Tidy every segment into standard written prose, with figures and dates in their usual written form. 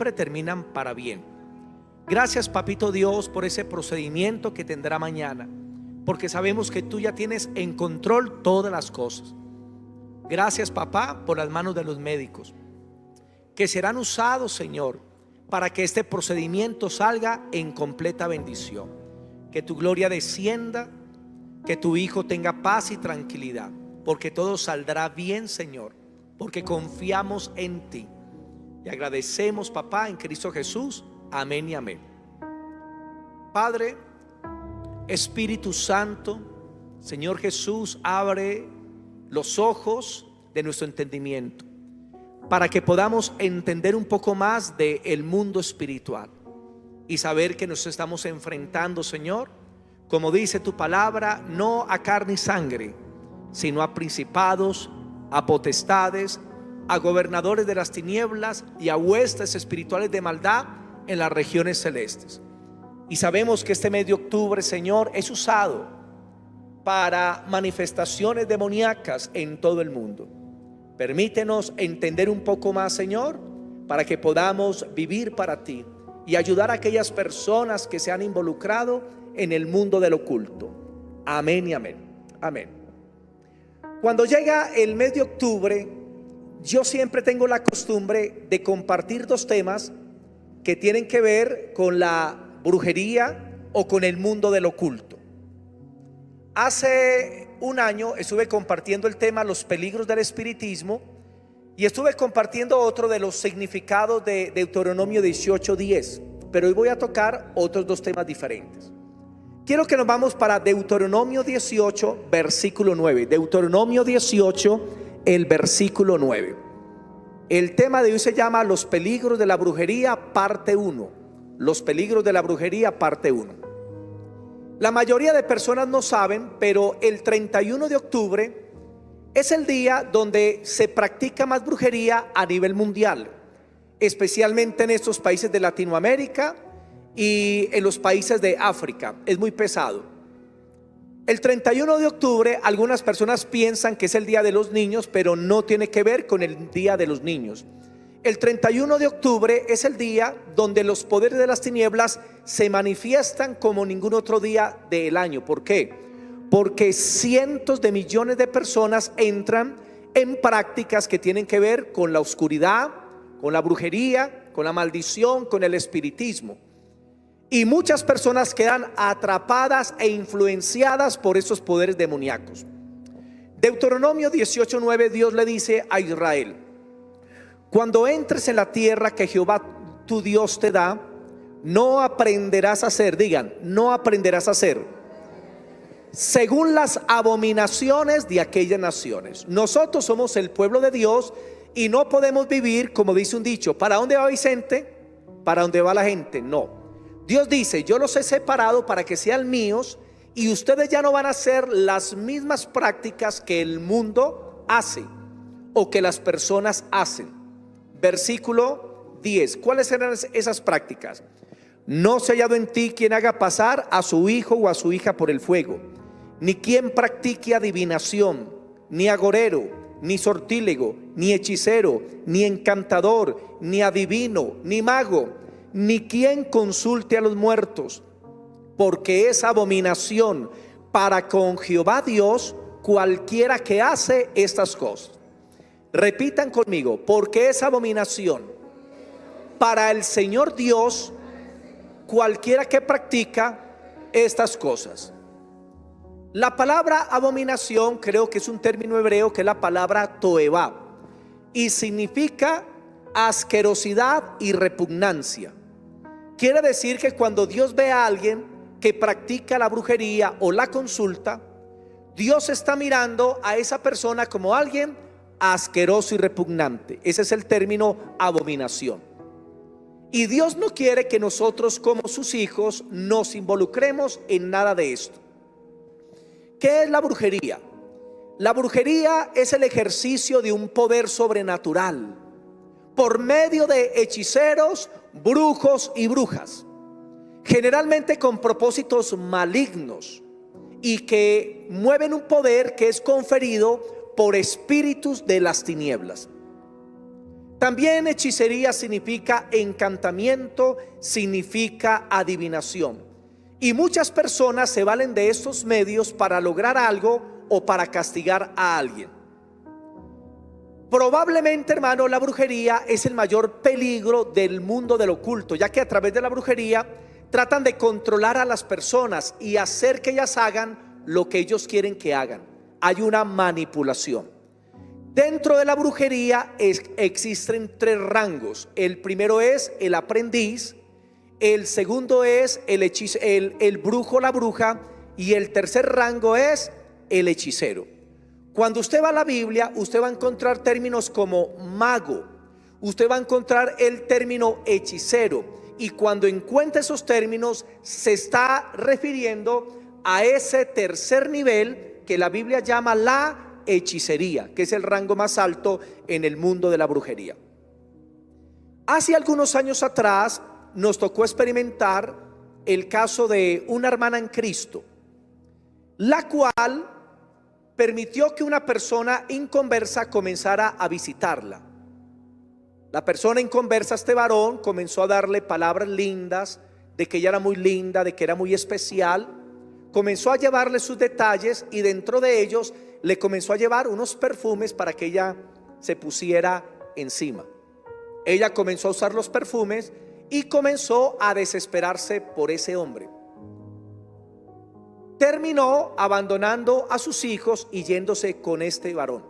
siempre terminan para bien. Gracias, Papito Dios, por ese procedimiento que tendrá mañana, porque sabemos que tú ya tienes en control todas las cosas. Gracias, Papá, por las manos de los médicos, que serán usados, Señor, para que este procedimiento salga en completa bendición. Que tu gloria descienda, que tu Hijo tenga paz y tranquilidad, porque todo saldrá bien, Señor, porque confiamos en ti. Y agradecemos, Papá, en Cristo Jesús. Amén y amén. Padre, Espíritu Santo, Señor Jesús, abre los ojos de nuestro entendimiento para que podamos entender un poco más del mundo espiritual y saber que nos estamos enfrentando, Señor, como dice tu palabra, no a carne y sangre, sino a principados, a potestades, a gobernadores de las tinieblas y a huestes espirituales de maldad en las regiones celestes. Y sabemos que este mes de octubre, Señor, es usado para manifestaciones demoníacas en todo el mundo. Permítenos entender un poco más, Señor, para que podamos vivir para ti y ayudar a aquellas personas que se han involucrado en el mundo del oculto. Amén y amén. Amén. Cuando llega el mes de octubre, yo siempre tengo la costumbre de compartir dos temas que tienen que ver con la brujería o con el mundo del oculto. Hace un año estuve compartiendo el tema los peligros del espiritismo y estuve compartiendo otro de los significados de Deuteronomio 18:10, pero hoy voy a tocar otros dos temas diferentes. Quiero que nos vamos para Deuteronomio 18, versículo 9. Deuteronomio 18, el versículo 9. El tema de hoy se llama Los peligros de la brujería, parte 1. Los peligros de la brujería, parte 1. La mayoría de personas no saben, pero el 31 de octubre es el día donde se practica más brujería a nivel mundial, especialmente en estos países de Latinoamérica y en los países de África. Es muy pesado. El 31 de octubre algunas personas piensan que es el día de los niños, pero no tiene que ver con el día de los niños. El 31 de octubre es el día donde los poderes de las tinieblas se manifiestan como ningún otro día del año. ¿Por qué? Porque cientos de millones de personas entran en prácticas que tienen que ver con la oscuridad, con la brujería, con la maldición, con el espiritismo. Y muchas personas quedan atrapadas e influenciadas por esos poderes demoníacos. Deuteronomio 18:9, Dios le dice a Israel: cuando entres en la tierra que Jehová tu Dios te da, no aprenderás a hacer, digan, no aprenderás a hacer, según las abominaciones de aquellas naciones. Nosotros somos el pueblo de Dios y no podemos vivir, como dice un dicho, ¿para dónde va Vicente? ¿Para dónde va la gente? No. Dios dice, yo los he separado para que sean míos y ustedes ya no van a hacer las mismas prácticas que el mundo hace o que las personas hacen. Versículo 10. ¿Cuáles eran esas prácticas? No se ha hallado en ti quien haga pasar a su hijo o a su hija por el fuego, ni quien practique adivinación, ni agorero, ni sortílego, ni hechicero, ni encantador, ni adivino, ni mago, ni quien consulte a los muertos, porque es abominación para con Jehová Dios cualquiera que hace estas cosas. Repitan conmigo, porque es abominación para el Señor Dios cualquiera que practica estas cosas. La palabra abominación creo que es un término hebreo que es la palabra toevá y significa asquerosidad y repugnancia. Quiere decir que cuando Dios ve a alguien que practica la brujería o la consulta, Dios está mirando a esa persona como alguien asqueroso y repugnante. Ese es el término abominación. Y Dios no quiere que nosotros como sus hijos nos involucremos en nada de esto. ¿Qué es la brujería? La brujería es el ejercicio de un poder sobrenatural por medio de hechiceros, brujos y brujas, generalmente con propósitos malignos y que mueven un poder que es conferido por espíritus de las tinieblas. También hechicería significa encantamiento, significa adivinación. Y muchas personas se valen de estos medios para lograr algo o para castigar a alguien. Probablemente, hermano, la brujería es el mayor peligro del mundo del oculto, ya que a través de la brujería tratan de controlar a las personas y hacer que ellas hagan lo que ellos quieren que hagan. Hay una manipulación. Dentro de la brujería existen 3 rangos. El primero es el aprendiz, el segundo es el brujo, la bruja, y el tercer rango es el hechicero. Cuando usted va a la Biblia, usted va a encontrar términos como mago, usted va a encontrar el término hechicero, y cuando encuentra esos términos se está refiriendo a ese tercer nivel que la Biblia llama la hechicería, que es el rango más alto en el mundo de la brujería. Hace algunos años atrás nos tocó experimentar el caso de una hermana en Cristo, la cual permitió que una persona inconversa comenzara a visitarla. La persona inconversa, este varón, comenzó a darle palabras lindas, de que ella era muy linda, de que era muy especial. Comenzó a llevarle sus detalles y dentro de ellos le comenzó a llevar unos perfumes para que ella se pusiera encima. Ella comenzó a usar los perfumes y comenzó a desesperarse por ese hombre. Terminó abandonando a sus hijos y yéndose con este varón.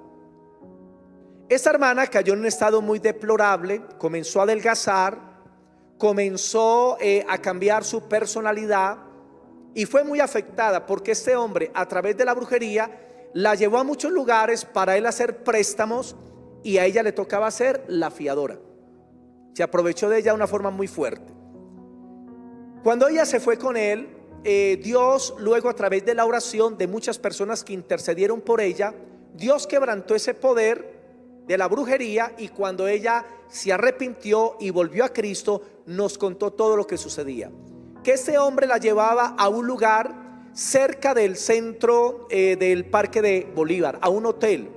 Esta hermana cayó en un estado muy deplorable, comenzó a adelgazar, comenzó a cambiar su personalidad y fue muy afectada porque este hombre, a través de la brujería, la llevó a muchos lugares para él hacer préstamos y a ella le tocaba ser la fiadora. Se aprovechó de ella de una forma muy fuerte. Cuando ella se fue con él, Dios luego, a través de la oración de muchas personas que intercedieron por ella, Dios quebrantó ese poder de la brujería, y cuando ella se arrepintió y volvió a Cristo, nos contó todo lo que sucedía. Que este hombre la llevaba a un lugar cerca del centro del Parque de Bolívar, a un hotel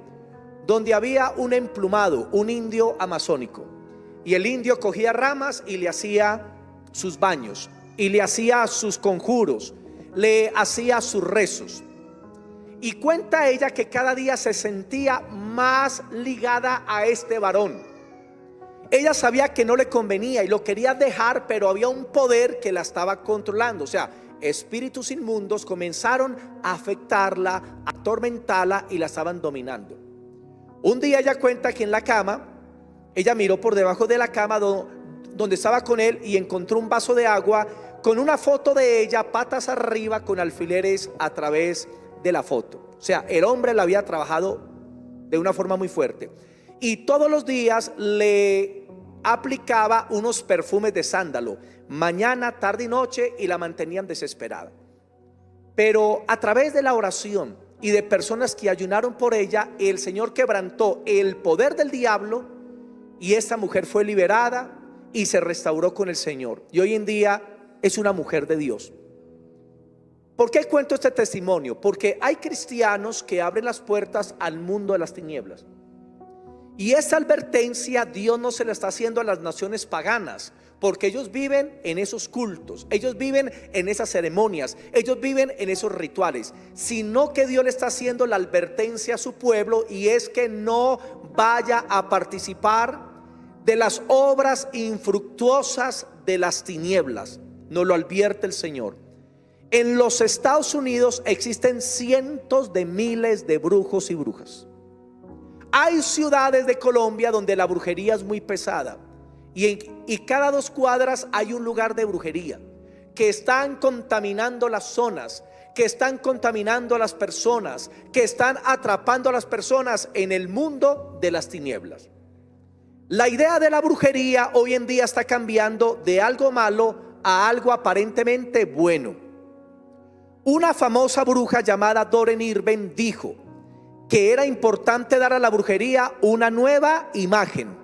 donde había un emplumado, un indio amazónico, y el indio cogía ramas y le hacía sus baños y le hacía sus conjuros, le hacía sus rezos. Y cuenta ella que cada día se sentía más ligada a este varón. Ella sabía que no le convenía y lo quería dejar, pero había un poder que la estaba controlando. O sea, espíritus inmundos comenzaron a afectarla, a atormentarla y la estaban dominando. Un día ella cuenta que en la cama, ella miró por debajo de la cama donde estaba con él y encontró un vaso de agua con una foto de ella patas arriba con alfileres a través de la foto. O sea, el hombre la había trabajado de una forma muy fuerte y todos los días le aplicaba unos perfumes de sándalo, mañana, tarde y noche, y la mantenían desesperada. Pero a través de la oración y de personas que ayunaron por ella, el Señor quebrantó el poder del diablo y esta mujer fue liberada y se restauró con el Señor, y hoy en día es una mujer de Dios. ¿Por qué cuento este testimonio? Porque hay cristianos que abren las puertas al mundo de las tinieblas, y esta advertencia Dios no se la está haciendo a las naciones paganas, porque ellos viven en esos cultos, ellos viven en esas ceremonias, ellos viven en esos rituales, sino que Dios le está haciendo la advertencia a su pueblo, y es que no vaya a participar de las obras infructuosas de las tinieblas. Nos lo advierte el Señor. En los Estados Unidos existen cientos de miles de brujos y brujas. Hay ciudades de Colombia donde la brujería es muy pesada, y cada 2 cuadras hay un lugar de brujería, que están contaminando las zonas, que están contaminando a las personas, que están atrapando a las personas en el mundo de las tinieblas. La idea de la brujería hoy en día está cambiando de algo malo a algo aparentemente bueno. Una famosa bruja llamada Doreen Irving dijo que era importante dar a la brujería una nueva imagen,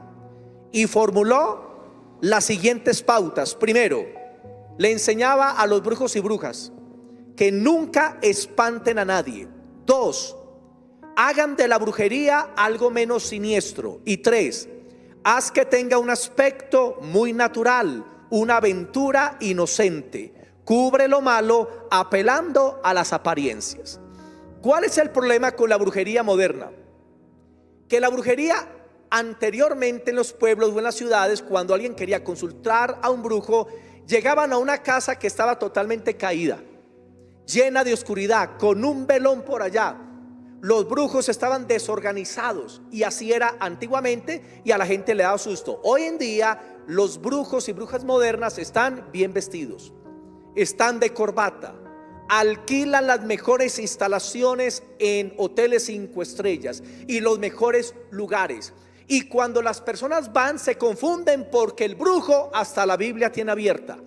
y formuló las siguientes pautas. Primero, le enseñaba a los brujos y brujas que nunca espanten a nadie. 2, hagan de la brujería algo menos siniestro. Y 3, Haz que tenga un aspecto muy natural, una aventura inocente. Cubre lo malo apelando a las apariencias. ¿Cuál es el problema con la brujería moderna? Que la brujería anteriormente en los pueblos o en las ciudades, cuando alguien quería consultar a un brujo, llegaban a una casa que estaba totalmente caída, llena de oscuridad, con un velón por allá. Los brujos estaban desorganizados y así era antiguamente y a la gente le daba susto. Hoy en día los brujos y brujas modernas están bien vestidos, están de corbata, alquilan las mejores instalaciones en hoteles 5 estrellas y los mejores lugares. Y cuando las personas van, se confunden porque el brujo hasta la Biblia tiene abierta,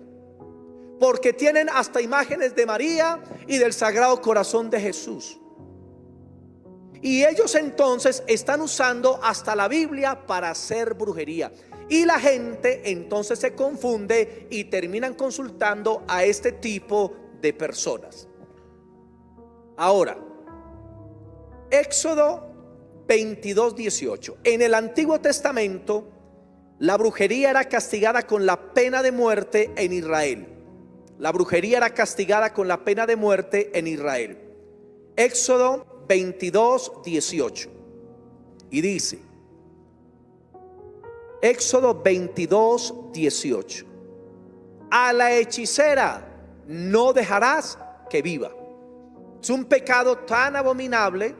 porque tienen hasta imágenes de María y del Sagrado Corazón de Jesús. Y ellos entonces están usando hasta la Biblia para hacer brujería. Y la gente entonces se confunde y terminan consultando a este tipo de personas. Ahora, Éxodo 22:18. En el Antiguo Testamento, la brujería era castigada con la pena de muerte en Israel. La brujería era castigada con la pena de muerte en Israel. Éxodo 22:18. Y dice, Éxodo 22:18: a la hechicera no dejarás que viva. Es un pecado tan abominable,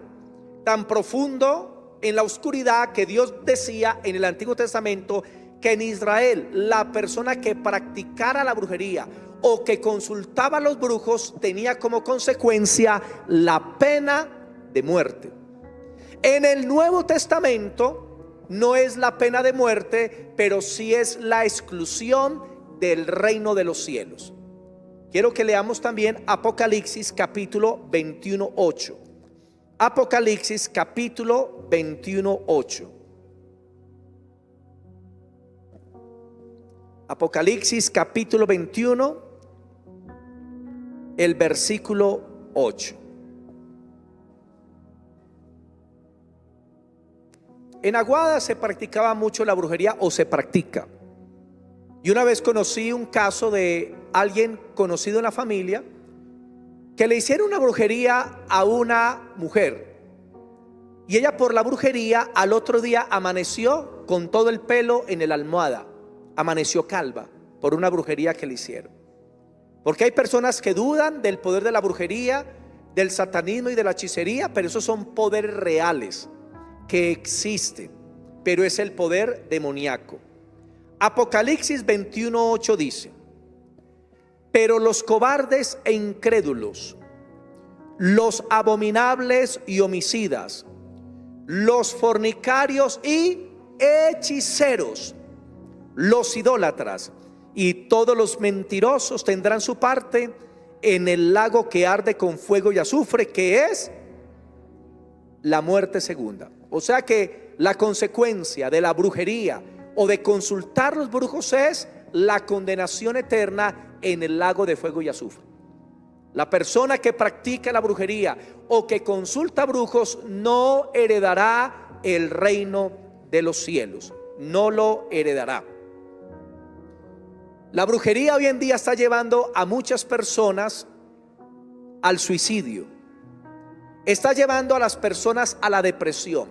tan profundo en la oscuridad, que Dios decía en el Antiguo Testamento que en Israel la persona que practicara la brujería o que consultaba a los brujos tenía como consecuencia la pena de muerte. En el Nuevo Testamento no es la pena de muerte, pero sí es la exclusión del reino de los cielos. Quiero que leamos también Apocalipsis capítulo 21:8. Apocalipsis capítulo 21:8. Apocalipsis capítulo 21, el versículo 8. En Aguada se practicaba mucho la brujería, o se practica. Y una vez conocí un caso de alguien conocido en la familia que le hicieron una brujería a una mujer, y ella por la brujería al otro día amaneció con todo el pelo en la almohada, amaneció calva por una brujería que le hicieron. Porque hay personas que dudan del poder de la brujería, del satanismo y de la hechicería, pero esos son poderes reales que existen, pero es el poder demoníaco. Apocalipsis 21:8 dice: pero los cobardes e incrédulos, los abominables y homicidas, los fornicarios y hechiceros, los idólatras y todos los mentirosos tendrán su parte en el lago que arde con fuego y azufre, que es la muerte segunda. O sea que la consecuencia de la brujería o de consultar los brujos es la condenación eterna en el lago de fuego y azufre. La persona que practica la brujería o que consulta brujos no heredará el reino de los cielos, no lo heredará. La brujería hoy en día está llevando a muchas personas al suicidio, está llevando a las personas a la depresión.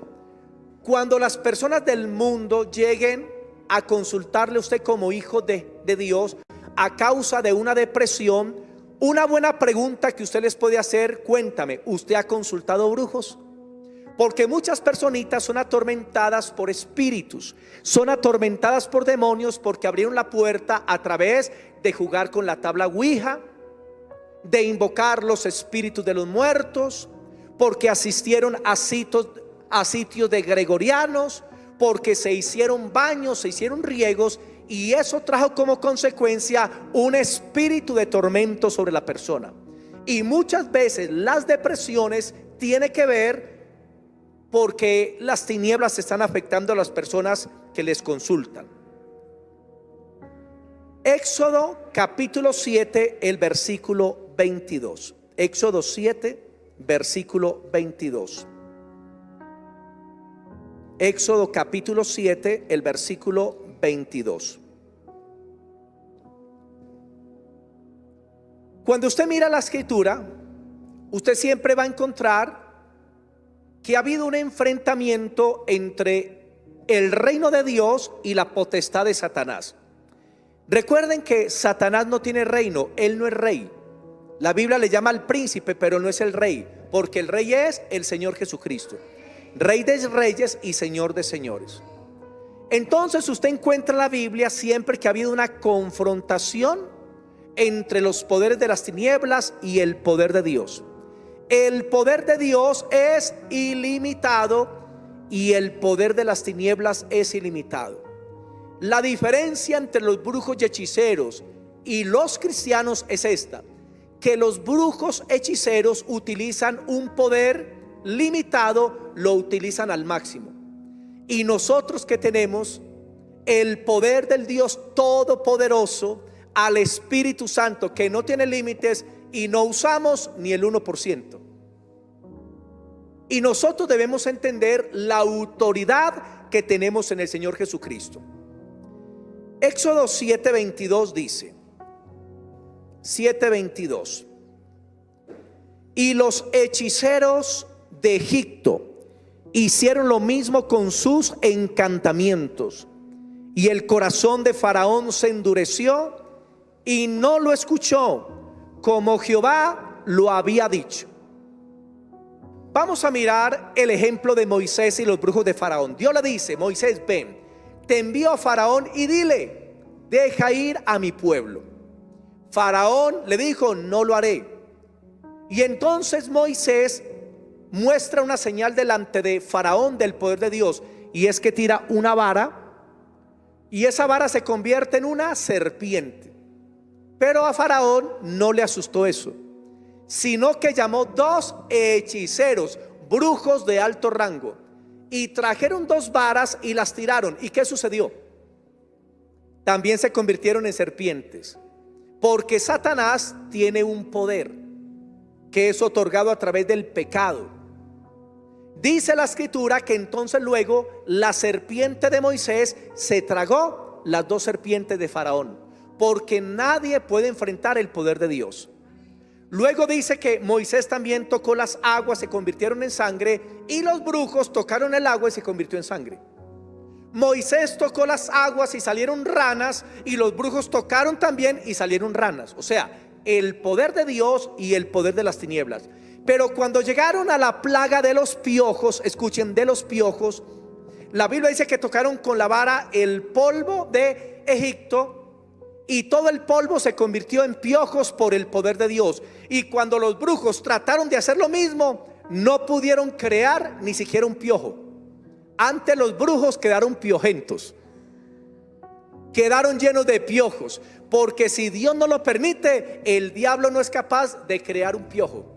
Cuando las personas del mundo lleguen a consultarle a usted como hijo de Dios a causa de una depresión, una buena pregunta que usted les puede hacer: cuéntame, ¿usted ha consultado brujos? Porque muchas personitas son atormentadas por espíritus, son atormentadas por demonios, porque abrieron la puerta a través de jugar con la tabla Ouija, de invocar los espíritus de los muertos, porque asistieron a sitios de gregorianos, porque se hicieron baños, se hicieron riegos, y eso trajo como consecuencia un espíritu de tormento sobre la persona. Y muchas veces las depresiones tienen que ver porque las tinieblas están afectando a las personas que les consultan. Éxodo capítulo 7, el versículo 22. Éxodo 7, versículo 22. Éxodo capítulo 7, el versículo 22. Cuando usted mira la escritura, usted siempre va a encontrar que ha habido un enfrentamiento entre el reino de Dios y la potestad de Satanás. Recuerden que Satanás no tiene reino, él no es rey. La Biblia le llama al príncipe, pero no es el rey, porque el rey es el Señor Jesucristo, Rey de reyes y Señor de señores. Entonces usted encuentra en la Biblia siempre que ha habido una confrontación entre los poderes de las tinieblas y el poder de Dios. El poder de Dios es ilimitado y el poder de las tinieblas es ilimitado. La diferencia entre los brujos y hechiceros y los cristianos es esta: que los brujos hechiceros utilizan un poder limitado, lo utilizan al máximo. Y nosotros que tenemos el poder del Dios Todopoderoso, al Espíritu Santo que no tiene límites, y no usamos ni el 1%. Y nosotros debemos entender la autoridad que tenemos en el Señor Jesucristo. Éxodo 7:22 dice, 7:22: y los hechiceros de Egipto hicieron lo mismo con sus encantamientos, y el corazón de Faraón se endureció y no lo escuchó, como Jehová lo había dicho. Vamos a mirar el ejemplo de Moisés y los brujos de Faraón. Dios le dice: Moisés, ven, te envío a Faraón y dile, deja ir a mi pueblo. Faraón le dijo, no lo haré. Y entonces Moisés muestra una señal delante de Faraón del poder de Dios, y es que tira una vara, y esa vara se convierte en una serpiente. Pero a Faraón no le asustó eso, sino que llamó 2 hechiceros, brujos de alto rango, y trajeron 2 varas y las tiraron. ¿Y qué sucedió? También se convirtieron en serpientes, porque Satanás tiene un poder que es otorgado a través del pecado. Dice la escritura que entonces luego la serpiente de Moisés se tragó las 2 serpientes de Faraón, porque nadie puede enfrentar el poder de Dios. Luego dice que Moisés también tocó las aguas, se convirtieron en sangre, y los brujos tocaron el agua y se convirtió en sangre. Moisés tocó las aguas y salieron ranas, y los brujos tocaron también y salieron ranas. O sea, el poder de Dios y el poder de las tinieblas. Pero cuando llegaron a la plaga de los piojos, escuchen, de los piojos, la Biblia dice que tocaron con la vara el polvo de Egipto, y todo el polvo se convirtió en piojos por el poder de Dios. Y cuando los brujos trataron de hacer lo mismo, no pudieron crear ni siquiera un piojo. Antes los brujos quedaron piojentos, quedaron llenos de piojos, porque si Dios no lo permite, el diablo no es capaz de crear un piojo.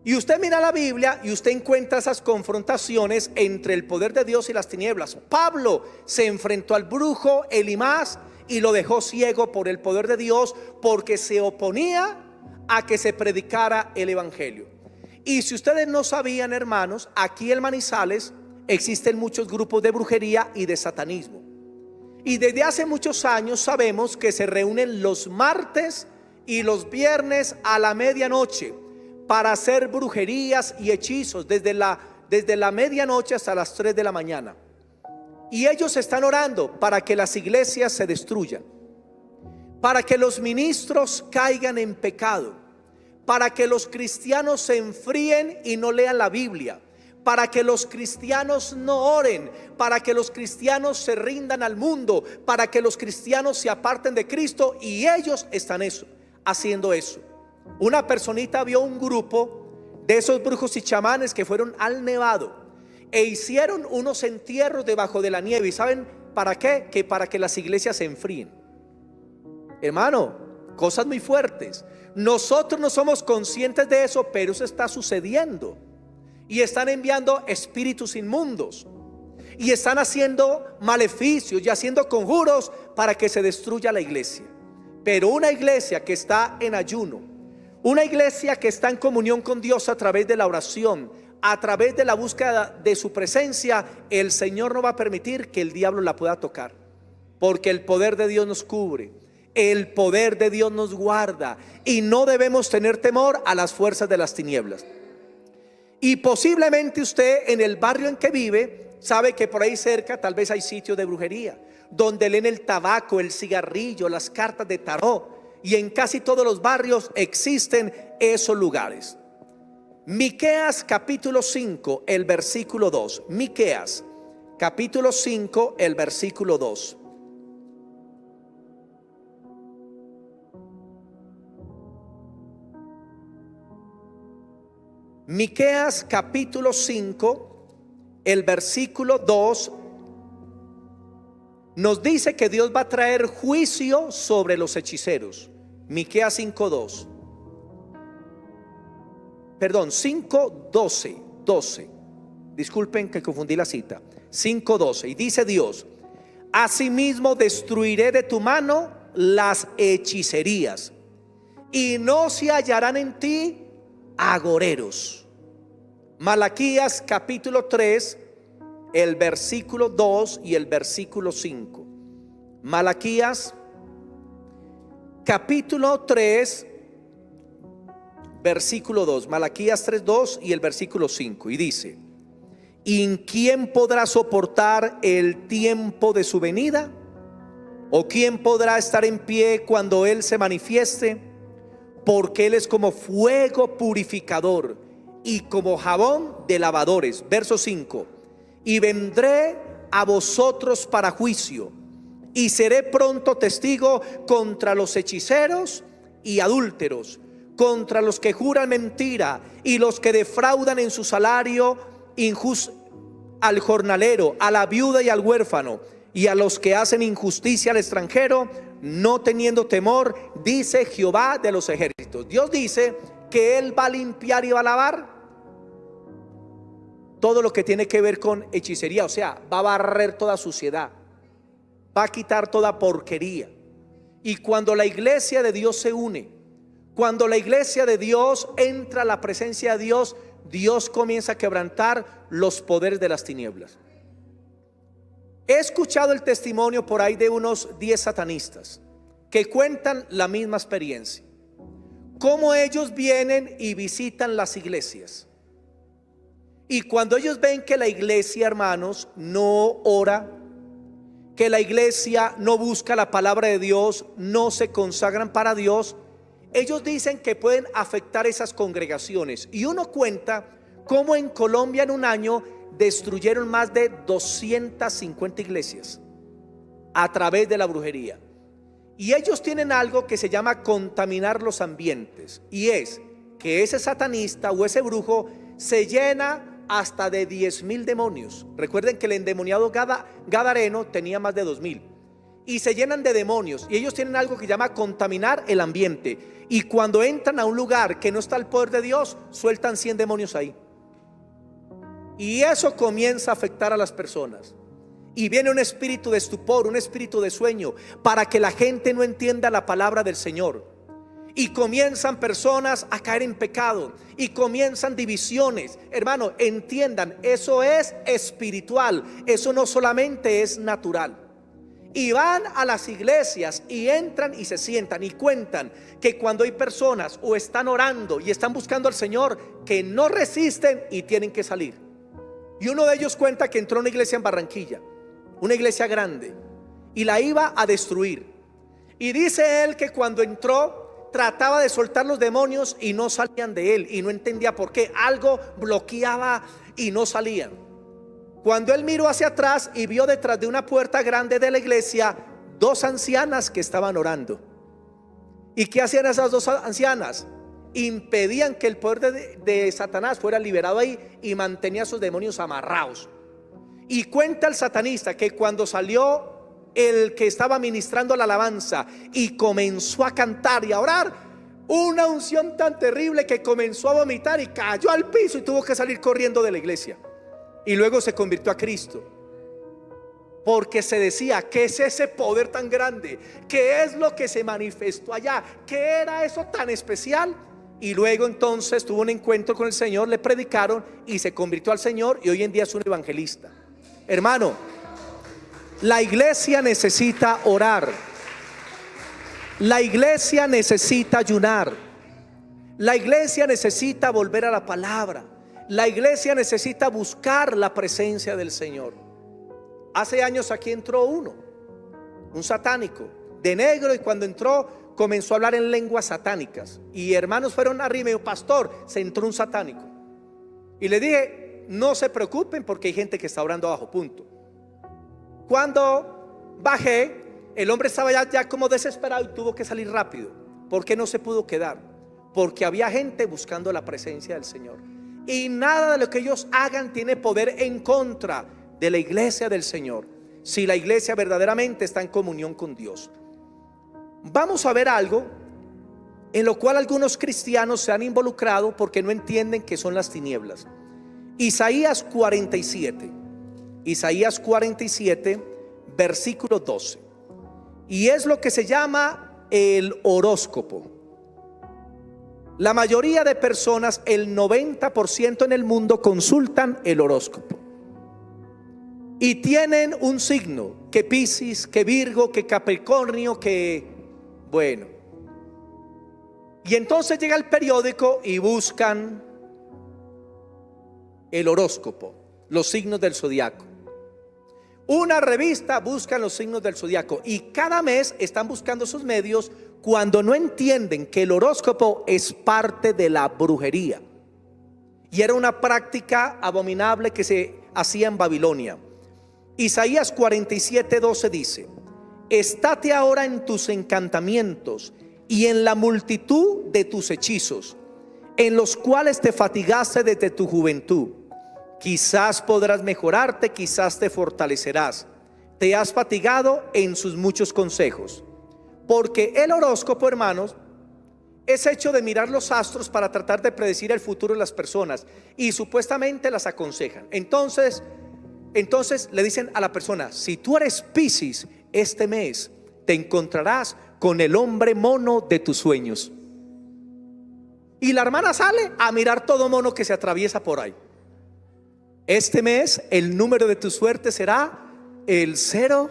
Y usted mira la Biblia y usted encuentra esas confrontaciones entre el poder de Dios y las tinieblas. Pablo se enfrentó al brujo Elimás y lo dejó ciego por el poder de Dios, porque se oponía a que se predicara el evangelio. Y si ustedes no sabían, hermanos, aquí en Manizales existen muchos grupos de brujería y de satanismo. Y desde hace muchos años sabemos que se reúnen los martes y los viernes a la medianoche para hacer brujerías y hechizos desde la medianoche hasta las 3 de la mañana. Y ellos están orando para que las iglesias se destruyan, para que los ministros caigan en pecado, para que los cristianos se enfríen y no lean la Biblia, para que los cristianos no oren, para que los cristianos se rindan al mundo, para que los cristianos se aparten de Cristo. Y ellos están haciendo eso. Una personita vio un grupo de esos brujos y chamanes que fueron al Nevado e hicieron unos entierros debajo de la nieve. ¿Y saben para qué? Que para que las iglesias se enfríen. Hermano, cosas muy fuertes. Nosotros no somos conscientes de eso, pero eso está sucediendo. Y están enviando espíritus inmundos, y están haciendo maleficios y haciendo conjuros para que se destruya la iglesia. Pero una iglesia que está en ayuno, una iglesia que está en comunión con Dios a través de la oración, a través de la búsqueda de su presencia, el Señor no va a permitir que el diablo la pueda tocar, porque el poder de Dios nos cubre, el poder de Dios nos guarda, y no debemos tener temor a las fuerzas de las tinieblas. Y posiblemente usted, en el barrio en que vive, sabe que por ahí cerca tal vez hay sitios de brujería, donde leen el tabaco, el cigarrillo, las cartas de tarot, y en casi todos los barrios existen esos lugares. Miqueas capítulo 5, el versículo 2. Miqueas capítulo 5, el versículo 2. Miqueas capítulo 5, el versículo 2 nos dice que Dios va a traer juicio sobre los hechiceros. Miqueas 5:2. Perdón, 5:12. Disculpen que confundí la cita. 5:12. Y dice Dios: asimismo destruiré de tu mano las hechicerías, y no se hallarán en ti agoreros. Malaquías capítulo 3, el versículo 2 y el versículo 5. Malaquías capítulo 3, versículo 2. Malaquías 3:2 y el versículo 5. Y dice: ¿y quién podrá soportar el tiempo de su venida? ¿O quién podrá estar en pie cuando Él se manifieste? Porque Él es como fuego purificador y como jabón de lavadores. Verso 5. Y vendré a vosotros para juicio, y seré pronto testigo contra los hechiceros y adúlteros, contra los que juran mentira y los que defraudan en su salario al jornalero, a la viuda y al huérfano, y a los que hacen injusticia al extranjero, no teniendo temor, dice Jehová de los ejércitos. Dios dice que Él va a limpiar y va a lavar todo lo que tiene que ver con hechicería, o sea, va a barrer toda suciedad, va a quitar toda porquería. Y cuando la iglesia de Dios se une, cuando la iglesia de Dios entra a la presencia de Dios, Dios comienza a quebrantar los poderes de las tinieblas. He escuchado el testimonio por ahí de unos 10 satanistas que cuentan la misma experiencia, cómo ellos vienen y visitan las iglesias. Y cuando ellos ven que la iglesia, hermanos, no ora, que la iglesia no busca la palabra de Dios, no se consagran para Dios, ellos dicen que pueden afectar esas congregaciones. Y uno cuenta cómo en Colombia en un año destruyeron más de 250 iglesias a través de la brujería. Y ellos tienen algo que se llama contaminar los ambientes, y es que ese satanista o ese brujo se llena hasta de 10,000 demonios. Recuerden que el endemoniado gadareno tenía más de 2,000, y se llenan de demonios, y ellos tienen algo que llama contaminar el ambiente. Y cuando entran a un lugar que no está el poder de Dios, sueltan 100 demonios ahí, y eso comienza a afectar a las personas. Y viene un espíritu de estupor, un espíritu de sueño, para que la gente no entienda la palabra del Señor. Y comienzan personas a caer en pecado, y comienzan divisiones. Hermano, entiendan, eso es espiritual, eso no solamente es natural. Y van a las iglesias y entran y se sientan y cuentan que cuando hay personas o están orando y están buscando al Señor, que no resisten y tienen que salir. Y uno de ellos cuenta que entró a una iglesia en Barranquilla, una iglesia grande, y la iba a destruir. Y dice él que cuando entró trataba de soltar los demonios y no salían de él, y no entendía por qué. Algo bloqueaba y no salían. Cuando él miró hacia atrás y vio detrás de una puerta grande de la iglesia 2 ancianas que estaban orando. ¿Y qué hacían esas 2 ancianas? Impedían que el poder de Satanás fuera liberado ahí, y mantenía a sus demonios amarrados. Y cuenta el satanista que cuando salió el que estaba ministrando la alabanza y comenzó a cantar y a orar, una unción tan terrible que comenzó a vomitar y cayó al piso y tuvo que salir corriendo de la iglesia. Y luego se convirtió a Cristo, porque se decía: ¿qué es ese poder tan grande? ¿Qué es lo que se manifestó allá? ¿Qué era eso tan especial? y luego entonces tuvo un encuentro con el Señor, le predicaron y se convirtió al Señor y hoy en día es un evangelista. Hermano, la iglesia necesita orar, la iglesia necesita ayunar, la iglesia necesita volver a la palabra, la iglesia necesita buscar la presencia del Señor. Hace años aquí entró un satánico de negro, y cuando entró comenzó a hablar en lenguas satánicas, y hermanos fueron arriba y me dijo: pastor, se entró un satánico. Y le dije: no se preocupen, porque hay gente que está orando abajo, punto. Cuando bajé, el hombre estaba ya como desesperado y tuvo que salir rápido. ¿Por qué no se pudo quedar? Porque había gente buscando la presencia del Señor, y nada de lo que ellos hagan tiene poder en contra de la iglesia del Señor, si la iglesia verdaderamente está en comunión con Dios. Vamos a ver algo en lo cual algunos cristianos se han involucrado porque no entienden qué son las tinieblas. Isaías 47, versículo 12, y es lo que se llama el horóscopo. La mayoría de personas, el 90% en el mundo, consultan el horóscopo y tienen un signo, que Piscis, que Virgo, que Capricornio, que bueno. Y entonces llega el periódico y buscan el horóscopo, los signos del zodiaco. Una revista buscan los signos del zodiaco, y cada mes están buscando sus medios, cuando no entienden que el horóscopo es parte de la brujería, y era una práctica abominable que se hacía en Babilonia. Isaías 47:12 dice: estate ahora en tus encantamientos y en la multitud de tus hechizos, en los cuales te fatigaste desde tu juventud. Quizás podrás mejorarte, quizás te fortalecerás. Te has fatigado en sus muchos consejos. Porque el horóscopo, hermanos, es hecho de mirar los astros para tratar de predecir el futuro de las personas, y supuestamente las aconsejan. Entonces le dicen a la persona: si tú eres Piscis, este mes te encontrarás con el hombre mono de tus sueños. Y la hermana sale a mirar todo mono que se atraviesa por ahí. Este mes el número de tu suerte será el 000.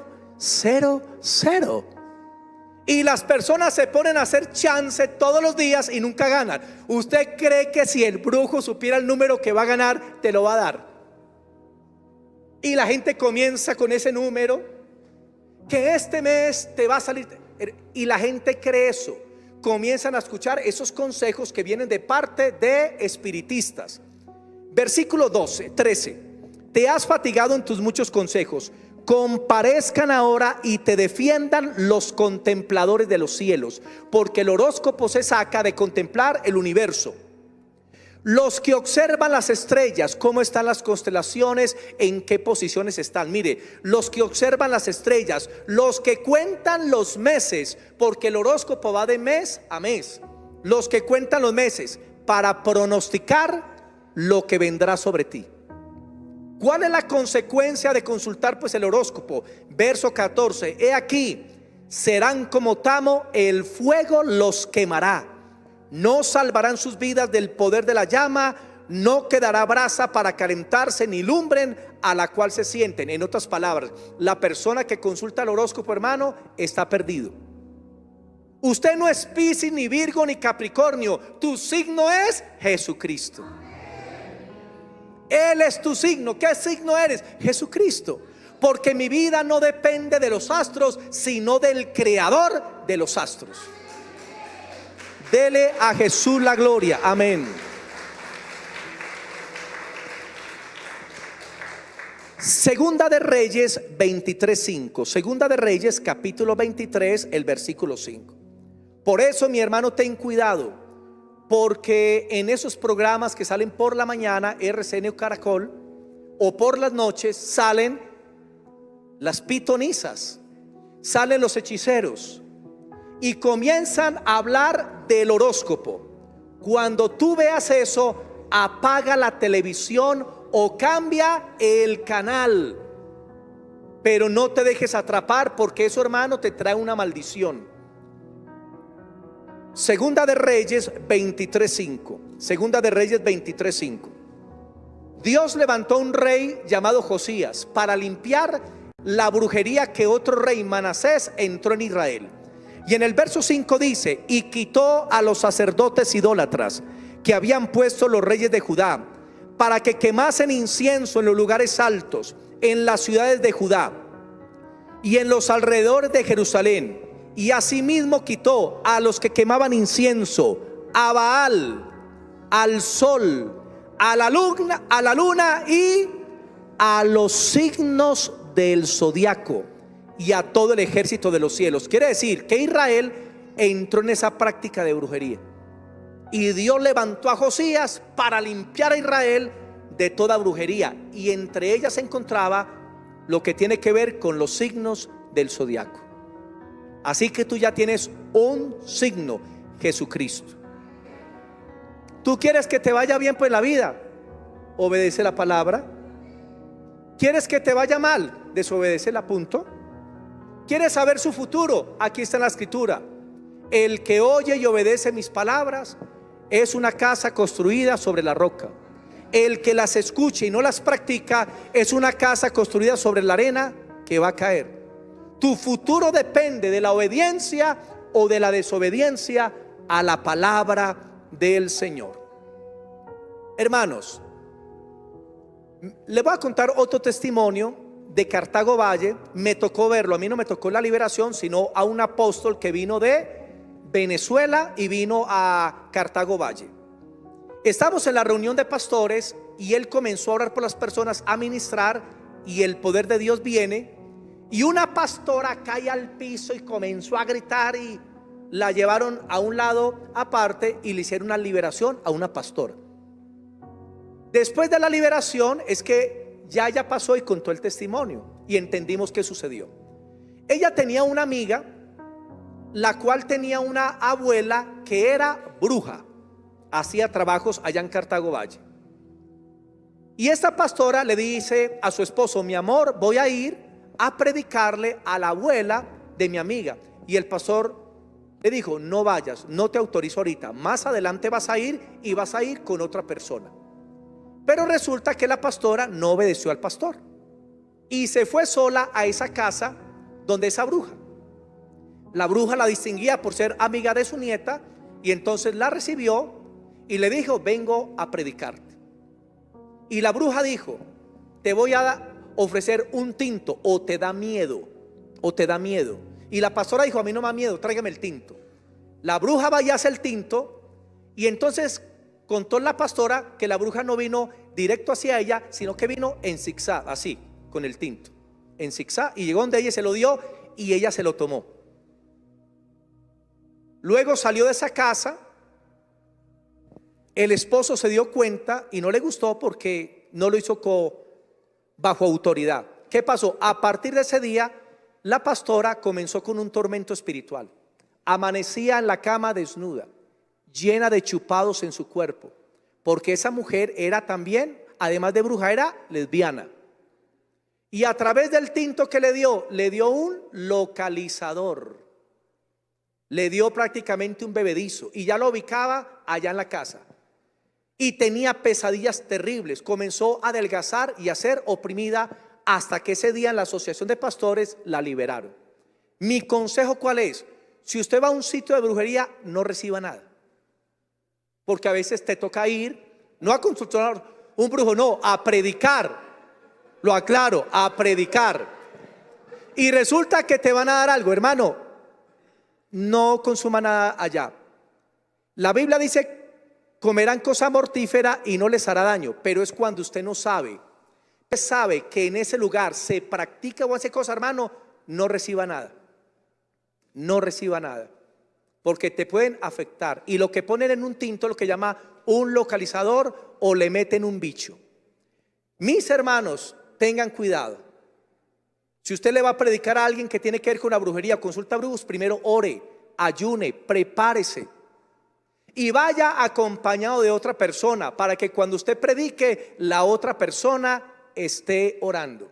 Y las personas se ponen a hacer chance todos los días y nunca ganan. ¿Usted cree que si el brujo supiera el número que va a ganar, te lo va a dar? Y la gente comienza con ese número, que este mes te va a salir, y la gente cree eso. Comienzan a escuchar esos consejos que vienen de parte de espiritistas. Versículo 13: te has fatigado en tus muchos consejos. Comparezcan ahora y te defiendan los contempladores de los cielos, porque el horóscopo se saca de contemplar el universo. Los que observan las estrellas, cómo están las constelaciones, en qué posiciones están. Mire, los que observan las estrellas, los que cuentan los meses, porque el horóscopo va de mes a mes. Los que cuentan los meses para pronosticar lo que vendrá sobre ti. ¿Cuál es la consecuencia de consultar pues el horóscopo? Verso 14: he aquí, serán como tamo, el fuego los quemará. No salvarán sus vidas del poder de la llama, no quedará brasa para calentarse, ni lumbre a la cual se sienten. En otras palabras, la persona que consulta el horóscopo, hermano, está perdido. Usted no es Piscis, ni Virgo, ni Capricornio. Tu signo es Jesucristo. Él es tu signo. ¿Qué signo eres? Jesucristo. Porque mi vida no depende de los astros, sino del creador de los astros. Dele a Jesús la gloria. Amén. Segunda de Reyes 23:5. Segunda de Reyes capítulo 23, el versículo 5. Por eso, mi hermano, ten cuidado, porque en esos programas que salen por la mañana, RCN o Caracol, o por las noches, salen las pitonisas, salen los hechiceros, y comienzan a hablar del horóscopo. Cuando tú veas eso, apaga la televisión o cambia el canal, pero no te dejes atrapar, porque eso, hermano, te trae una maldición. Segunda de Reyes 23:5. Segunda de Reyes 23:5. Dios levantó un rey llamado Josías para limpiar la brujería que otro rey, Manasés, entró en Israel. Y en el verso 5 dice: y quitó a los sacerdotes idólatras que habían puesto los reyes de Judá, para que quemasen incienso en los lugares altos, en las ciudades de Judá y en los alrededores de Jerusalén. Y asimismo quitó a los que quemaban incienso a Baal, al sol, a la luna y a los signos del zodiaco y a todo el ejército de los cielos. Quiere decir que Israel entró en esa práctica de brujería, y Dios levantó a Josías para limpiar a Israel de toda brujería, y entre ellas se encontraba lo que tiene que ver con los signos del zodiaco. Así que tú ya tienes un signo: Jesucristo. ¿Tú quieres que te vaya bien pues la vida? Obedece la palabra. ¿Quieres que te vaya mal? Desobedece, punto. ¿Quieres saber su futuro? Aquí está en la escritura: el que oye y obedece mis palabras es una casa construida sobre la roca. El que las escuche y no las practica es una casa construida sobre la arena que va a caer. Tu futuro depende de la obediencia o de la desobediencia a la palabra del Señor. Hermanos, les voy a contar otro testimonio de Cartago Valle. Me tocó verlo, a mí no me tocó la liberación, sino a un apóstol que vino de Venezuela y vino a Cartago Valle. Estamos en la reunión de pastores y él comenzó a orar por las personas, a ministrar, y el poder de Dios viene, y una pastora cae al piso y comenzó a gritar, y la llevaron a un lado aparte y le hicieron una liberación a una pastora. Después de la liberación es que ya ella pasó y contó el testimonio y entendimos qué sucedió. Ella tenía una amiga, la cual tenía una abuela que era bruja, hacía trabajos allá en Cartago Valle. Y esta pastora le dice a su esposo: mi amor, voy a ir a predicarle a la abuela de mi amiga. Y el pastor le dijo: no vayas, no te autorizo ahorita, más adelante vas a ir, y vas a ir con otra persona. Pero resulta que la pastora no obedeció al pastor y se fue sola a esa casa donde esa bruja. La bruja la distinguía por ser amiga de su nieta, y entonces la recibió y le dijo: vengo a predicarte. Y la bruja dijo: te voy a ofrecer un tinto, o te da miedo, o te da miedo. Y la pastora dijo: a mí no me da miedo, tráigame el tinto. La bruja va y hace el tinto, y entonces contó la pastora que la bruja no vino directo hacia ella, sino que vino en zigzag, así, con el tinto, en zigzag, y llegó donde ella, se lo dio y ella se lo tomó. Luego salió de esa casa. El esposo se dio cuenta y no le gustó porque no lo hizo bajo autoridad. ¿Qué pasó? A partir de ese día, la pastora comenzó con un tormento espiritual. Amanecía en la cama desnuda, llena de chupados en su cuerpo, porque esa mujer era también, además de bruja, era lesbiana. Y a través del tinto que le dio un localizador, le dio prácticamente un bebedizo, y ya lo ubicaba allá en la casa. Y tenía pesadillas terribles, comenzó a adelgazar y a ser oprimida, hasta que ese día en la asociación de pastores la liberaron. Mi consejo, ¿cuál es? Si usted va a un sitio de brujería, no reciba nada, porque a veces te toca ir, no a consultar un brujo, no, a predicar. Lo aclaro, a predicar. Y resulta que te van a dar algo, hermano. No consuma nada allá. La Biblia dice: comerán cosa mortífera y no les hará daño. Pero es cuando usted no sabe. Usted sabe que en ese lugar se practica o hace cosa, hermano, no reciba nada. No reciba nada, porque te pueden afectar. Y lo que ponen en un tinto, lo que llama un localizador, o le meten un bicho. Mis hermanos, tengan cuidado. Si usted le va a predicar a alguien que tiene que ver con la brujería, consulta a brujos, primero ore, ayune, prepárese y vaya acompañado de otra persona, para que cuando usted predique, la otra persona esté orando.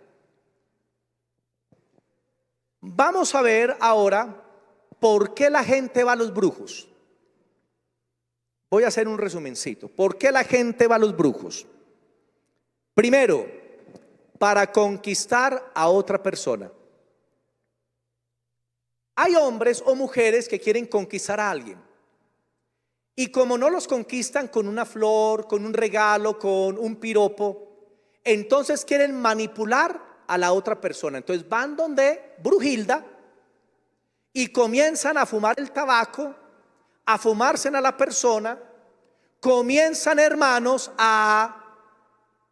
Vamos a ver ahora por qué la gente va a los brujos. Voy a hacer un resumencito. ¿Por qué la gente va a los brujos? Primero, para conquistar a otra persona. Hay hombres o mujeres que quieren conquistar a alguien. Y como no los conquistan con una flor, con un regalo, con un piropo, entonces quieren manipular a la otra persona. Entonces van donde Brujilda y comienzan a fumar el tabaco, a fumarse a la persona, comienzan, hermanos, a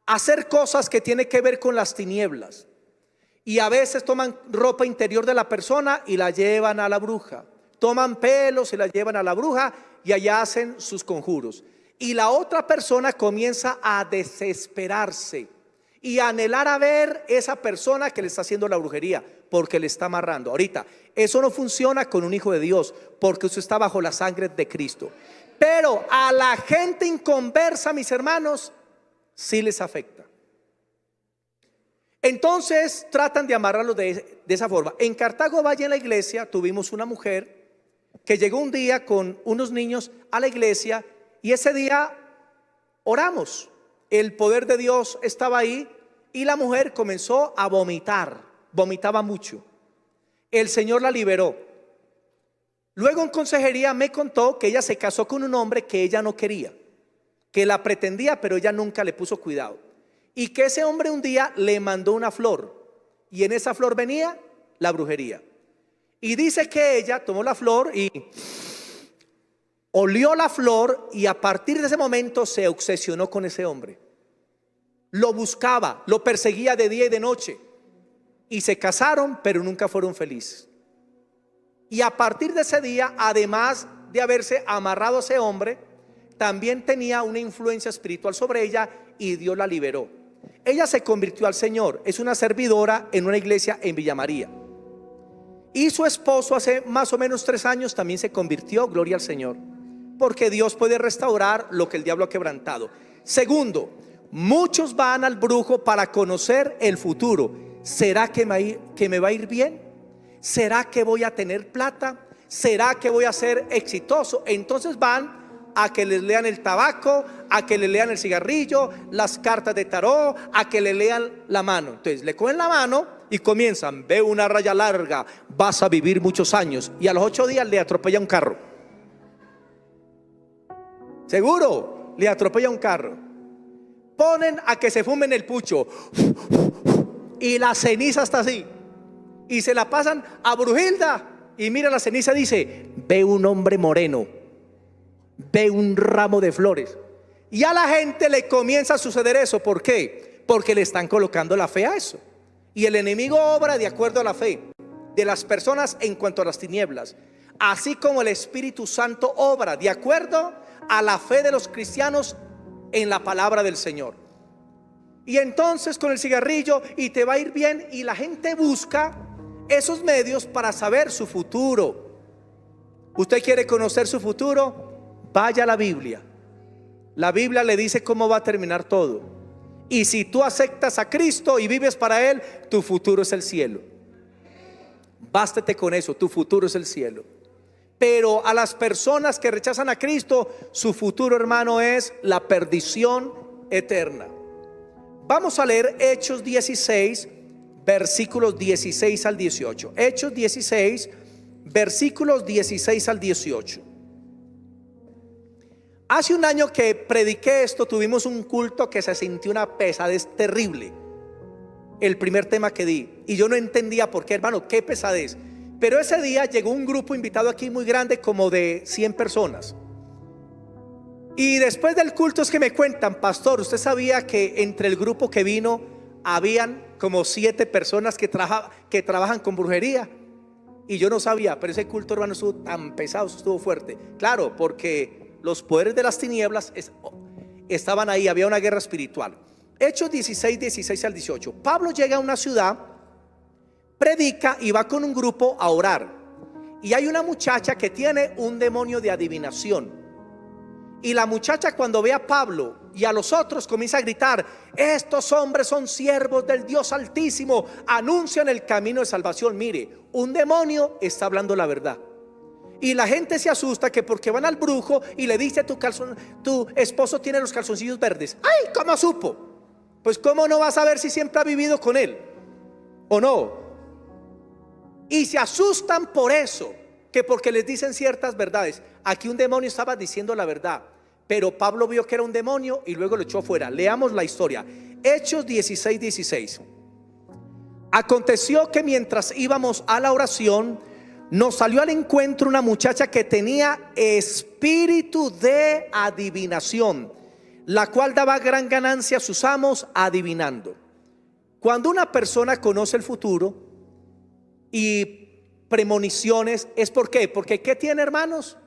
hacer cosas que tienen que ver con las tinieblas. Y a veces toman ropa interior de la persona y la llevan a la bruja. Toman pelos y la llevan a la bruja y allá hacen sus conjuros. Y la otra persona comienza a desesperarse y a anhelar a ver esa persona que le está haciendo la brujería, porque le está amarrando. Ahorita, eso no funciona con un hijo de Dios, porque usted está bajo la sangre de Cristo. Pero a la gente inconversa, mis hermanos, sí les afecta. Entonces tratan de amarrarlo de esa forma. En Cartago Valle, en la iglesia, tuvimos una mujer que llegó un día con unos niños a la iglesia y ese día oramos. El poder de Dios estaba ahí y la mujer comenzó a vomitar, vomitaba mucho. El Señor la liberó. Luego en consejería me contó que ella se casó con un hombre que ella no quería, que la pretendía, pero ella nunca le puso cuidado. Y que ese hombre un día le mandó una flor y en esa flor venía la brujería. Y dice que ella tomó la flor y olió la flor y a partir de ese momento se obsesionó con ese hombre. Lo buscaba, lo perseguía de día y de noche. Y se casaron, pero nunca fueron felices. Y a partir de ese día, además de haberse amarrado a ese hombre, también tenía una influencia espiritual sobre ella y Dios la liberó. Ella se convirtió al Señor, es una servidora en una iglesia en Villa María. Y su esposo hace más o menos 3 años también se convirtió, gloria al Señor, porque Dios puede restaurar lo que el diablo ha quebrantado. Segundo, muchos van al brujo para conocer el futuro. ¿Será que me va a ir bien? ¿Será que voy a tener plata? ¿Será que voy a ser exitoso? Entonces van a que les lean el tabaco, a que le lean el cigarrillo, las cartas de tarot, a que le lean la mano. Entonces le cogen la mano y comienzan: ve una raya larga, vas a vivir muchos años. Y a los 8 días le atropella un carro. Seguro, le atropella un carro. Ponen a que se fumen el pucho y la ceniza está así. Y se la pasan a Brujilda y mira la ceniza, dice: ve un hombre moreno, ve un ramo de flores. Y a la gente le comienza a suceder eso. ¿Por qué? Porque le están colocando la fe a eso. Y el enemigo obra de acuerdo a la fe de las personas en cuanto a las tinieblas, así como el Espíritu Santo obra de acuerdo a la fe de los cristianos en la palabra del Señor. Y entonces con el cigarrillo y te va a ir bien, y la gente busca esos medios para saber su futuro. ¿Usted quiere conocer su futuro? Vaya a la Biblia. La Biblia le dice cómo va a terminar todo. Y si tú aceptas a Cristo y vives para Él, tu futuro es el cielo. Bástate con eso, tu futuro es el cielo. Pero a las personas que rechazan a Cristo, su futuro, hermano, es la perdición eterna. Vamos a leer Hechos 16, versículos 16 al 18. Hechos 16, versículos 16 al 18. Hace un año que prediqué esto, tuvimos un culto que se sintió una pesadez terrible. El primer tema que di, y yo no entendía por qué, hermano, qué pesadez. Pero ese día llegó un grupo invitado aquí muy grande, como de 100 personas. Y después del culto es que me cuentan: pastor, ¿usted sabía que entre el grupo que vino habían como 7 personas que trabajan con brujería? Y yo no sabía, pero ese culto, hermano, estuvo tan pesado, estuvo fuerte. Claro, porque los poderes de las tinieblas estaban ahí, había una guerra espiritual. Hechos 16, 16 al 18. Pablo llega a una ciudad, predica y va con un grupo a orar. Y hay una muchacha que tiene un demonio de adivinación. Y la muchacha, cuando ve a Pablo y a los otros, comienza a gritar: estos hombres son siervos del Dios Altísimo, anuncian el camino de salvación. Mire, un demonio está hablando la verdad. Y la gente se asusta que porque van al brujo y le dice tu esposo tiene los calzoncillos verdes. ¡Ay! ¿Cómo supo? Pues ¿cómo no vas a ver si siempre ha vivido con él? ¿O no? Y se asustan por eso, que porque les dicen ciertas verdades. Aquí un demonio estaba diciendo la verdad, pero Pablo vio que era un demonio y luego lo echó afuera. Leamos la historia. Hechos 16:16. Aconteció que mientras íbamos a la oración, nos salió al encuentro una muchacha que tenía espíritu de adivinación, la cual daba gran ganancia a sus amos adivinando. Cuando una persona conoce el futuro y premoniciones, ¿es por qué? Porque ¿qué tiene, hermanos?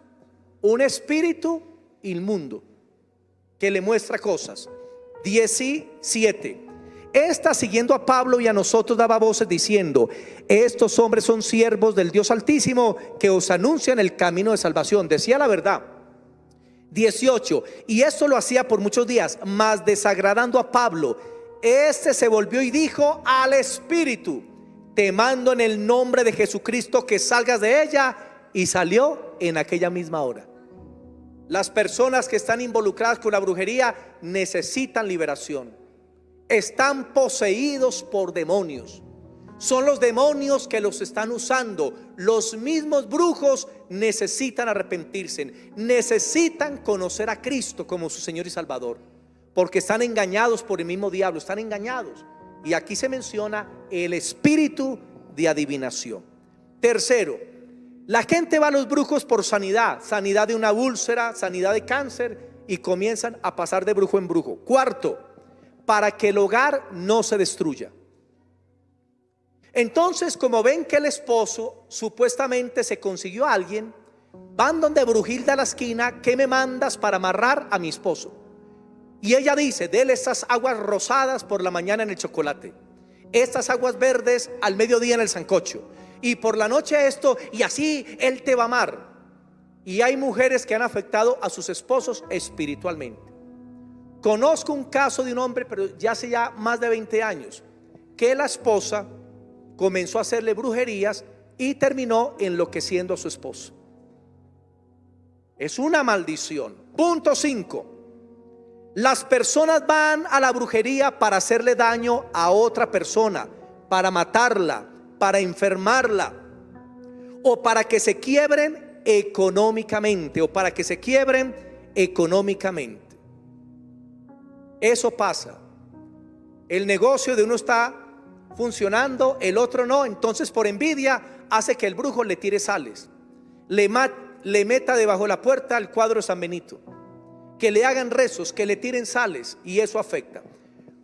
Un espíritu inmundo que le muestra cosas. 17. Esta, siguiendo a Pablo y a nosotros, daba voces diciendo: estos hombres son siervos del Dios Altísimo, que os anuncian el camino de salvación. Decía la verdad. 18. Y esto lo hacía por muchos días, mas desagradando a Pablo, este se volvió y dijo al espíritu: te mando en el nombre de Jesucristo que salgas de ella. Y salió en aquella misma hora. Las personas que están involucradas con la brujería necesitan liberación. Están poseídos por demonios. Son los demonios que los están usando. Los mismos brujos necesitan arrepentirse, necesitan conocer a Cristo como su Señor y Salvador, porque están engañados por el mismo diablo, están engañados. Y aquí se menciona el espíritu de adivinación. Tercero, la gente va a los brujos por sanidad, sanidad de una úlcera, sanidad de cáncer, y comienzan a pasar de brujo en brujo. Cuarto, para que el hogar no se destruya. Entonces, como ven que el esposo supuestamente se consiguió a alguien, van donde Brujilda a la esquina: ¿qué me mandas para amarrar a mi esposo? Y ella dice: dele estas aguas rosadas por la mañana en el chocolate, estas aguas verdes al mediodía en el sancocho, y por la noche esto, y así él te va a amar. Y hay mujeres que han afectado a sus esposos espiritualmente. Conozco un caso de un hombre, pero ya hace más de 20 años, que la esposa comenzó a hacerle brujerías y terminó enloqueciendo a su esposo. Es una maldición. Punto 5. Las personas van a la brujería para hacerle daño a otra persona, para matarla, para enfermarla, o para que se quiebren económicamente, Eso pasa. El negocio de uno está funcionando, el otro no. Entonces, por envidia, hace que el brujo le tire sales, le meta debajo de la puerta el cuadro de San Benito, que le hagan rezos, que le tiren sales, y eso afecta.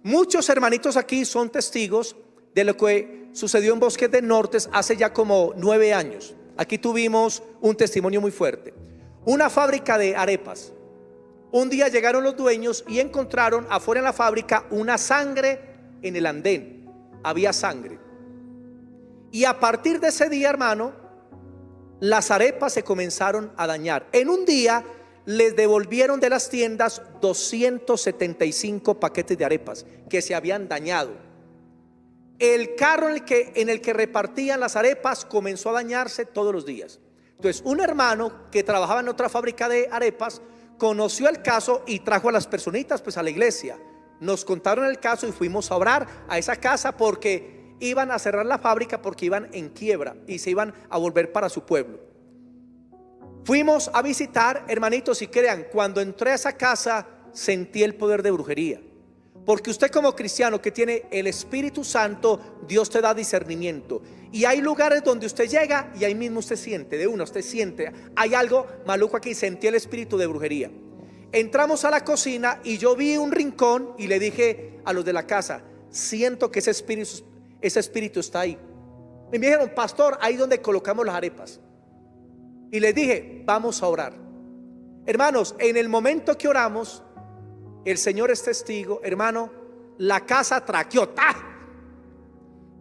Muchos hermanitos aquí son testigos de lo que sucedió en Bosques del Norte hace ya como 9 años. Aquí tuvimos un testimonio muy fuerte. Una fábrica de arepas. Un día llegaron los dueños y encontraron afuera en la fábrica una sangre en el andén. Había sangre. Y a partir de ese día, hermano, las arepas se comenzaron a dañar. En un día les devolvieron de las tiendas 275 paquetes de arepas que se habían dañado. El carro en el que repartían las arepas comenzó a dañarse todos los días. Entonces, un hermano que trabajaba en otra fábrica de arepas conoció el caso y trajo a las personitas pues a la iglesia. Nos contaron el caso y fuimos a orar a esa casa, porque iban a cerrar la fábrica, porque iban en quiebra y se iban a volver para su pueblo. Fuimos a visitar, hermanitos, y crean, cuando entré a esa casa sentí el poder de brujería. Porque usted, como cristiano que tiene el Espíritu Santo, Dios te da discernimiento. Y hay lugares donde usted llega y ahí mismo usted siente, usted siente, hay algo maluco aquí. Sentí el espíritu de brujería. Entramos a la cocina y yo vi un rincón y le dije a los de la casa: siento que ese espíritu está ahí. Y me dijeron: pastor, ahí donde colocamos las arepas. Y les dije: vamos a orar. Hermanos, en el momento que oramos, el Señor es testigo, hermano, la casa traqueó. ¡Ah!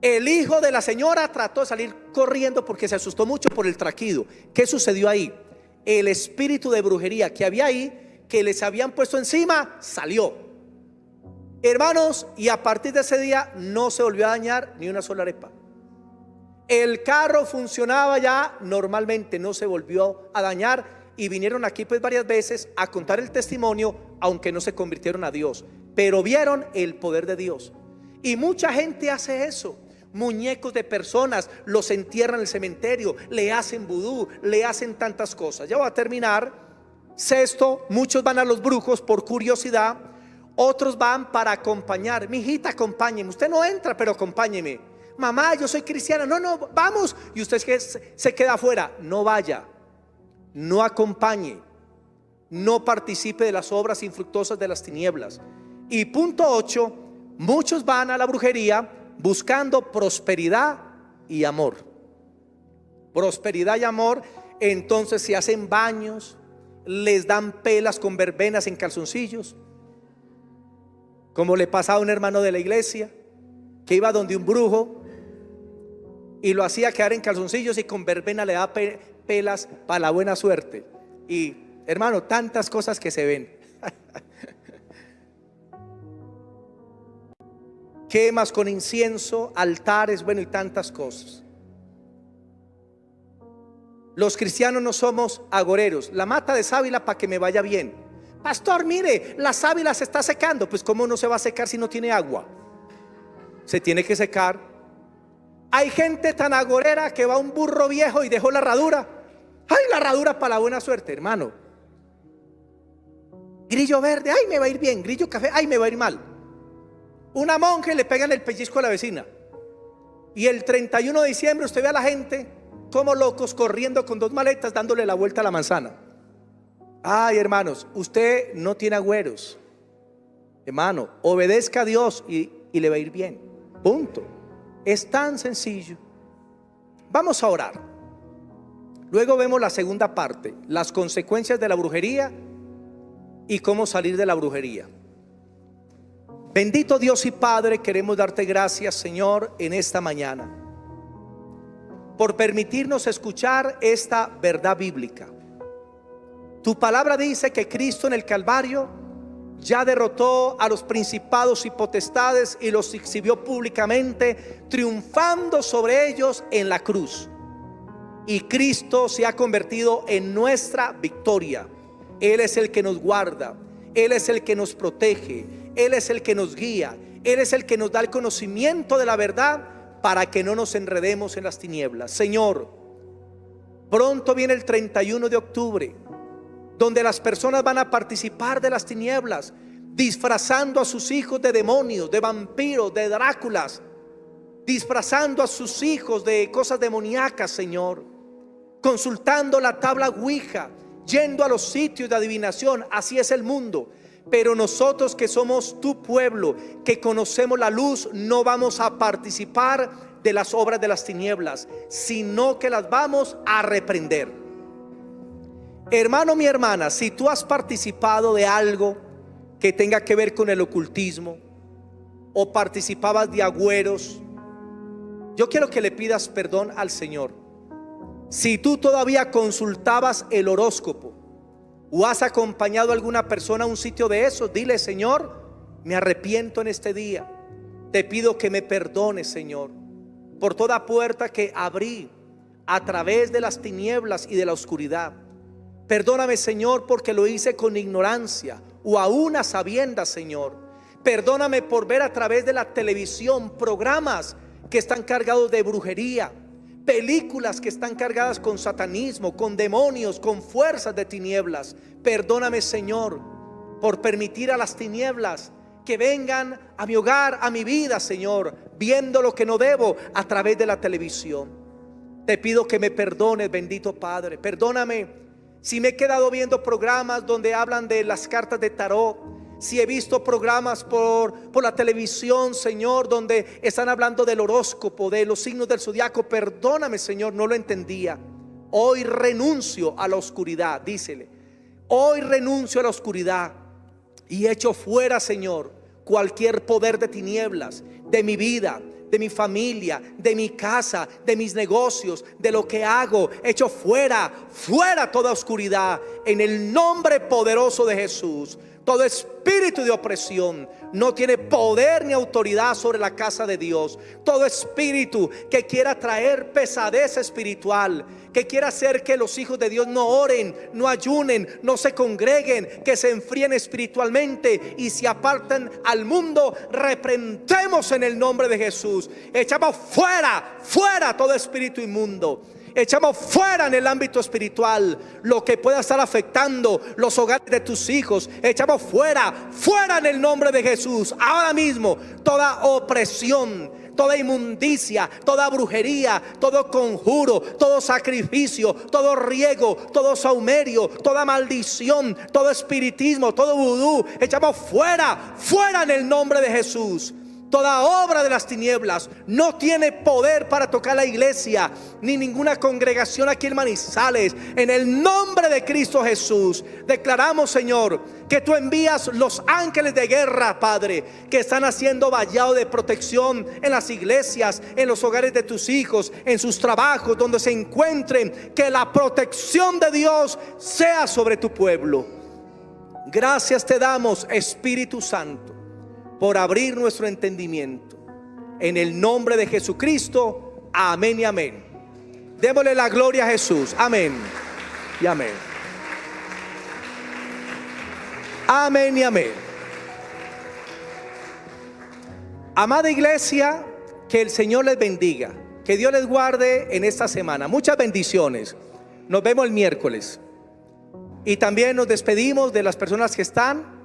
El hijo de la señora trató de salir corriendo porque se asustó mucho por el traquido. ¿Qué sucedió ahí? El espíritu de brujería que había ahí, que les habían puesto encima, salió. Hermanos, y a partir de ese día no se volvió a dañar ni una sola arepa. El carro funcionaba ya normalmente, no se volvió a dañar, y vinieron aquí pues varias veces a contar el testimonio, aunque no se convirtieron a Dios, pero vieron el poder de Dios. Y mucha gente hace eso. Muñecos de personas los entierran en el cementerio, le hacen vudú, le hacen tantas cosas. Ya voy a terminar. Sexto, muchos van a los brujos por curiosidad, otros van para acompañar. Mi hijita, acompáñeme. Usted no entra, pero acompáñeme. Mamá, yo soy cristiana. No, no, vamos. Y usted se queda afuera. No vaya, no acompañe, no participe de las obras infructuosas de las tinieblas. Y punto 8, muchos van a la brujería buscando prosperidad y amor. Prosperidad y amor. Entonces se hacen baños, les dan pelas con verbenas en calzoncillos, como le pasaba a un hermano de la iglesia que iba donde un brujo y lo hacía quedar en calzoncillos y con verbena le daba pelas para la buena suerte. Y hermano, tantas cosas que se ven. Quemas con incienso, altares, bueno, y tantas cosas. Los cristianos no somos agoreros. La mata de sábila para que me vaya bien. Pastor, mire, la sábila se está secando. Pues ¿cómo no se va a secar si no tiene agua? Se tiene que secar. Hay gente tan agorera que va a un burro viejo y dejó la herradura. Ay, la herradura para la buena suerte, hermano. Grillo verde, ay, me va a ir bien. Grillo café, ay, me va a ir mal. Una monja le pega en el pellizco a la vecina. Y el 31 de diciembre usted ve a la gente como locos corriendo con 2 maletas dándole la vuelta a la manzana. Ay, hermanos, usted no tiene agüeros. Hermano, obedezca a Dios y le va a ir bien. Punto. Es tan sencillo. Vamos a orar. Luego vemos la segunda parte, las consecuencias de la brujería y cómo salir de la brujería. Bendito Dios y Padre, queremos darte gracias, Señor, en esta mañana, por permitirnos escuchar esta verdad bíblica. Tu palabra dice que Cristo en el Calvario ya derrotó a los principados y potestades y los exhibió públicamente, triunfando sobre ellos en la cruz. Y Cristo se ha convertido en nuestra victoria. Él es el que nos guarda, Él es el que nos protege, Él es el que nos guía, Él es el que nos da el conocimiento de la verdad para que no nos enredemos en las tinieblas. Señor, pronto viene el 31 de octubre, donde las personas van a participar de las tinieblas, disfrazando a sus hijos de demonios, de vampiros, de Dráculas, disfrazando a sus hijos de cosas demoníacas, Señor, consultando la tabla Ouija, yendo a los sitios de adivinación. Así es el mundo. Pero nosotros que somos tu pueblo, que conocemos la luz, no vamos a participar de las obras de las tinieblas, sino que las vamos a reprender. Hermano, mi hermana, si tú has participado de algo que tenga que ver con el ocultismo, o participabas de agüeros, yo quiero que le pidas perdón al Señor. Si tú todavía consultabas el horóscopo o has acompañado a alguna persona a un sitio de eso, dile: Señor, me arrepiento en este día. Te pido que me perdones, Señor, por toda puerta que abrí a través de las tinieblas y de la oscuridad. Perdóname, Señor, porque lo hice con ignorancia o aún a sabiendas, Señor. Perdóname por ver a través de la televisión programas que están cargados de brujería, películas que están cargadas con satanismo, con demonios, con fuerzas de tinieblas. Perdóname, Señor, por permitir a las tinieblas que vengan a mi hogar, a mi vida, Señor, viendo lo que no debo a través de la televisión. Te pido que me perdones, bendito Padre. Perdóname si me he quedado viendo programas donde hablan de las cartas de tarot, si he visto programas por la televisión, Señor, donde están hablando del horóscopo, de los signos del zodiaco. Perdóname, Señor, no lo entendía. Hoy renuncio a la oscuridad, dícele. Hoy renuncio a la oscuridad y echo fuera, Señor, cualquier poder de tinieblas de mi vida, de mi familia, de mi casa, de mis negocios, de lo que hago. Echo fuera toda oscuridad en el nombre poderoso de Jesús. Todo espíritu de opresión no tiene poder ni autoridad sobre la casa de Dios. Todo espíritu que quiera traer pesadez espiritual, que quiera hacer que los hijos de Dios no oren, no ayunen, no se congreguen, que se enfríen espiritualmente y se aparten al mundo, reprendemos en el nombre de Jesús. Echamos fuera todo espíritu inmundo. Echamos fuera en el ámbito espiritual lo que pueda estar afectando los hogares de tus hijos. Echamos fuera en el nombre de Jesús. Ahora mismo toda opresión, toda inmundicia, toda brujería, todo conjuro, todo sacrificio, todo riego, todo saumerio, toda maldición, todo espiritismo, todo vudú, echamos fuera en el nombre de Jesús. Toda obra de las tinieblas no tiene poder para tocar la iglesia ni ninguna congregación aquí en Manizales. En el nombre de Cristo Jesús declaramos, Señor, que tú envías los ángeles de guerra, Padre, que están haciendo vallado de protección en las iglesias, en los hogares de tus hijos, en sus trabajos, donde se encuentren. Que la protección de Dios sea sobre tu pueblo. Gracias te damos, Espíritu Santo, por abrir nuestro entendimiento. En el nombre de Jesucristo, amén y amén. Démosle la gloria a Jesús. Amén y amén. Amén y amén. Amada iglesia, que el Señor les bendiga, que Dios les guarde en esta semana. Muchas bendiciones. Nos vemos el miércoles. Y también nos despedimos de las personas que están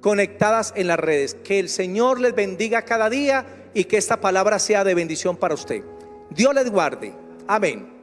conectadas en las redes. Que el Señor les bendiga cada día y que esta palabra sea de bendición para usted. Dios les guarde. Amén.